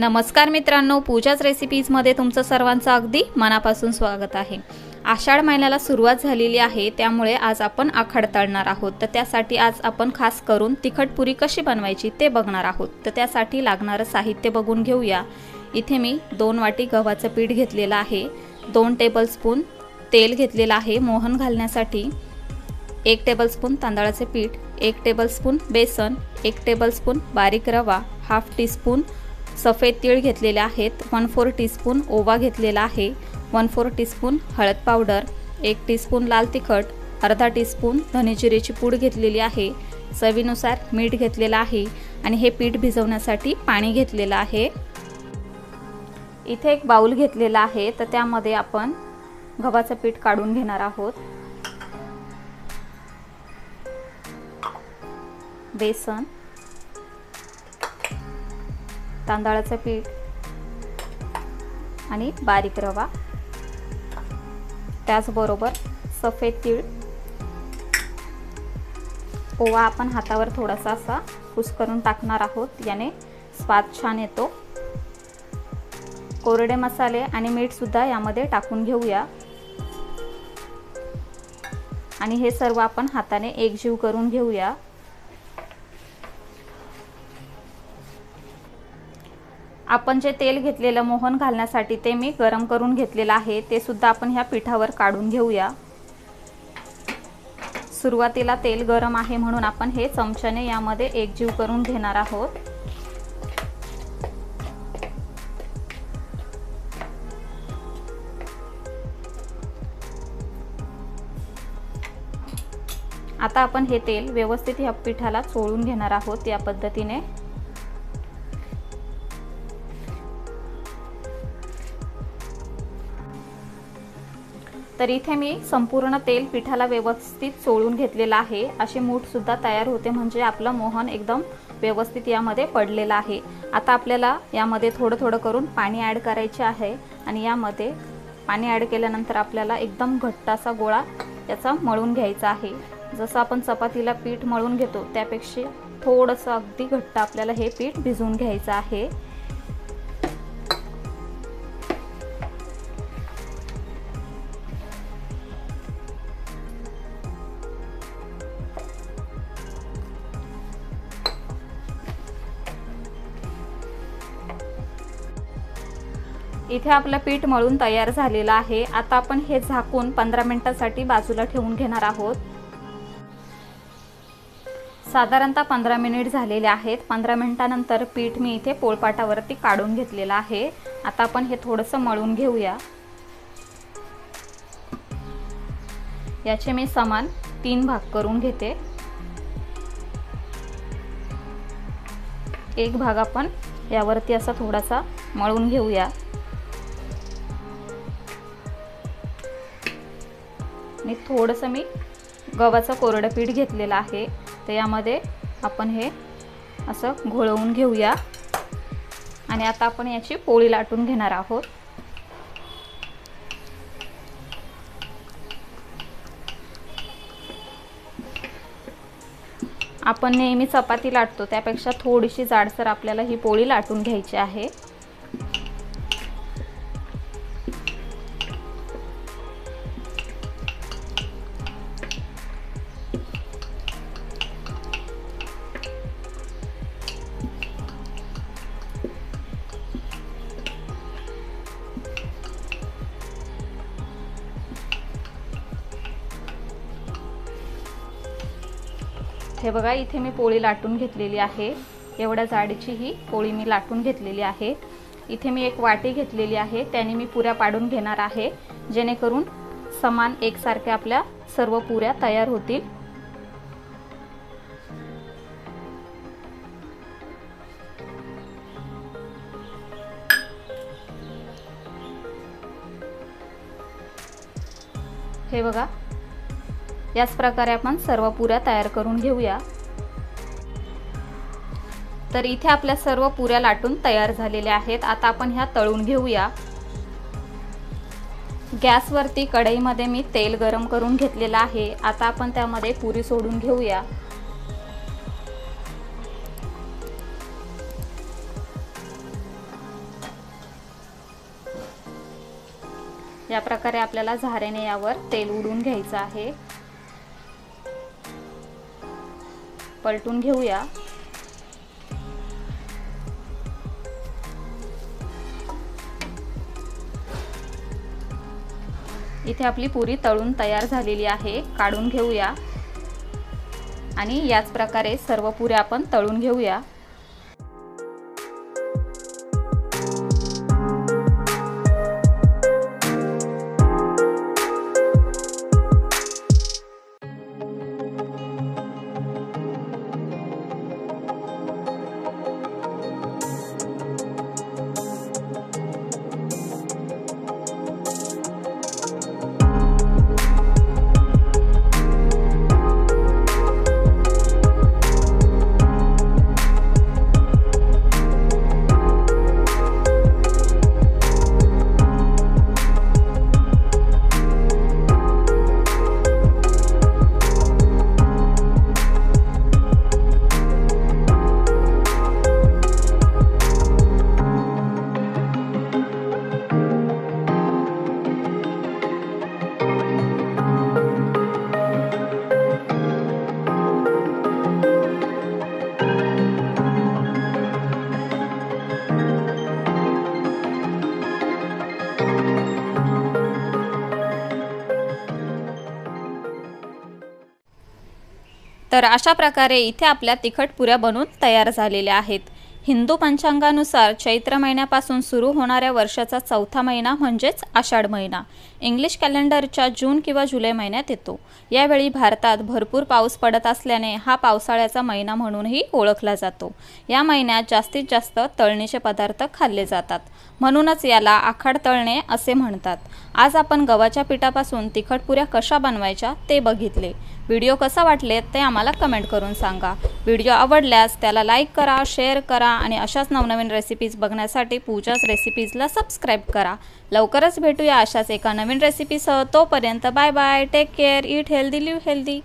नमस्कार मित्रांनो, पूजाच रेसिपीजमध्ये तुमचं सर्वांचं अगदी मनापासून स्वागत आहे। आषाढ महिन्याला सुरुवात झालेली आहे, त्यामुळे आज आपण आखाड तळणार आहोत। तर त्यासाठी आज आपण खास करून तिखट पुरी कशी बनवायची ते बघणार आहोत। तर त्यासाठी लागणारं साहित्य बघून घेऊया। इथे मी 2 वाटी गव्हाचं पीठ घेतलेलं आहे, 2 टेबलस्पून तेल घेतलेलं आहे मोहन घालण्यासाठी, 1 टेबलस्पून तांदळाचे पीठ, 1 टेबलस्पून बेसन, 1 टेबलस्पून बारीक रवा, हाफ टीस्पून सफेद तीळ घेतलेले आहेत, 1/4 टीस्पून ओवा घेतलेला आहे, 1/4 टीस्पून हळद पावडर, 1 टीस्पून लाल तिखट, अर्धा टीस्पून धने जिरेची पूड घेतलेली आहे, चवीनुसार मीठ घेतलेला आहे आणि हे पीठ भिजवण्यासाठी पाणी घेतलेलं आहे। इथे एक बाउल घेतलेला आहे, तर त्यामध्ये आपण गव्हाचं पीठ काढून घेणार आहोत। बेसन, तांदळाचं पीठ आणि बारीक रवा, त्याचबरोबर सफेद तीळ, ओवा आपण हातावर थोडासा असा कुस्करून टाकणार आहोत, याने स्वाद छान येतो। कोरडे मसाले आणि मीठ सुद्धा यामध्ये टाकून घेऊया आणि हे सर्व आपण हाताने एकजीव करून घेऊया। आपण जे तेल घेतलेलं मोहन घालण्यासाठी ते मी गरम करून घेतलेलं आहे, ते सुद्धा आपण ह्या पिठावर काढून घेऊया। सुरुवातीला तेल गरम आहे म्हणून आपण हे चमच्याने यामध्ये एकजीव करून घेणार आहोत। आता आपण हे तेल व्यवस्थित ह्या पिठाला चोळून घेणार आहोत या पद्धतीने। तर इथे मी संपूर्ण तेल पिठाला व्यवस्थित चोळून घेतलेला आहे। अशी मूठ सुद्धा तयार होते, म्हणजे आपलं मोहन एकदम व्यवस्थित यामध्ये पडलेलं आहे। आता आपल्याला यामध्ये थोडं थोडं करून पाणी ॲड करायचे आहे आणि यामध्ये पाणी ॲड केल्यानंतर आपल्याला एकदम घट्ट असा गोळा याचा मळून घ्यायचा आहे। जसं आपण चपातीला पीठ मळून घेतो त्यापेक्षा थोडंसं अगदी घट्ट आपल्याला हे पीठ भिजवून घ्यायचं आहे। इथे आपलं पीठ मळून तयार झालेलं आहे। आता आपण हे झाकून 15 मिनिटांसाठी बाजूला ठेवून घेणार आहोत। साधारणतः 15 मिनिट झालेले आहेत। 15 मिनिटांनंतर पीठ मी इथे पोळपाटावरती काढून घेतलेलं आहे। आता आपण हे थोडंसं मळून घेऊया। याचे मी समान 3 भाग करून घेते। एक भाग आपण यावरती असा थोडासा मळून घेऊया आणि थोडंसं मी गव्हाचं कोरडं पीठ घेतलेलं आहे, तर यामध्ये आपण हे असं घोळवून घेऊया आणि आता आपण याची पोळी लाटून घेणार आहोत। आपण नेहमी चपाती लाटतो त्यापेक्षा थोडीशी जाडसर आपल्याला ही पोळी लाटून घ्यायची आहे। हे बघा, इथे मी पोळी लाटून घेतलेली आहे। एवढ्या जाडीची ही पोळी मी लाटून घेतलेली आहे। इथे मी एक वाटी घेतलेली आहे, त्याने मी पुऱ्या पाडून घेणार आहे, जेणेकरून समान एकसारख्या आपल्या सर्व पुऱ्या तयार होतील। हे बघा, याच प्रकारे आपण सर्व पुऱ्या तयार करून घेऊया। तर इथे आपल्या सर्व पुऱ्या लाटून तयार झालेल्या आहेत। आता आपण ह्या तळून घेऊया। गॅसवरती कढईमध्ये मी तेल गरम करून घेतलेलं आहे। आता आपण त्यामध्ये पुरी सोडून घेऊया। या प्रकारे आपल्याला झाऱ्याने यावर तेल उडवून घ्यायचं आहे। पलटून घेऊया। इथे आपली पुरी तळून तयार झालेली आहे, काढून घेऊया आणि याच प्रकारे सर्व पुऱ्या आपण तळून घेऊया। तर अशा प्रकारे इथे आपल्या तिखट पुऱ्या बनून तयार झालेल्या आहेत। हिंदू पंचांगानुसार चैत्र महिन्यापासून सुरू होणाऱ्या वर्षाचा चौथा महिना म्हणजेच आषाढ महिना इंग्लिश कॅलेंडरच्या जून किंवा जुलै महिन्यात येतो। यावेळी भारतात भरपूर पाऊस पडत असल्याने हा पावसाळ्याचा महिना म्हणूनही ओळखला जातो। या महिन्यात जास्तीत जास्त तळणीचे पदार्थ खाल्ले जातात, म्हणूनच याला आखाड तळणे असे म्हणतात। आज आपण गव्हाच्या पिठापासून तिखट पुऱ्या कशा बनवायच्या ते बघितले। व्हिडिओ कसा वाटले ते आम्हाला कमेंट करून सांगा। व्हिडिओ आवडल्यास त्याला लाईक करा, शेअर करा आणि अशाच नवनवीन रेसिपीज बघण्यासाठी पूजास रेसिपीजला सबस्क्राइब करा। लवकरच भेटूया अशाच एका नवीन रेसिपीसह। तोपर्यंत bye bye, take care, eat healthy, live healthy.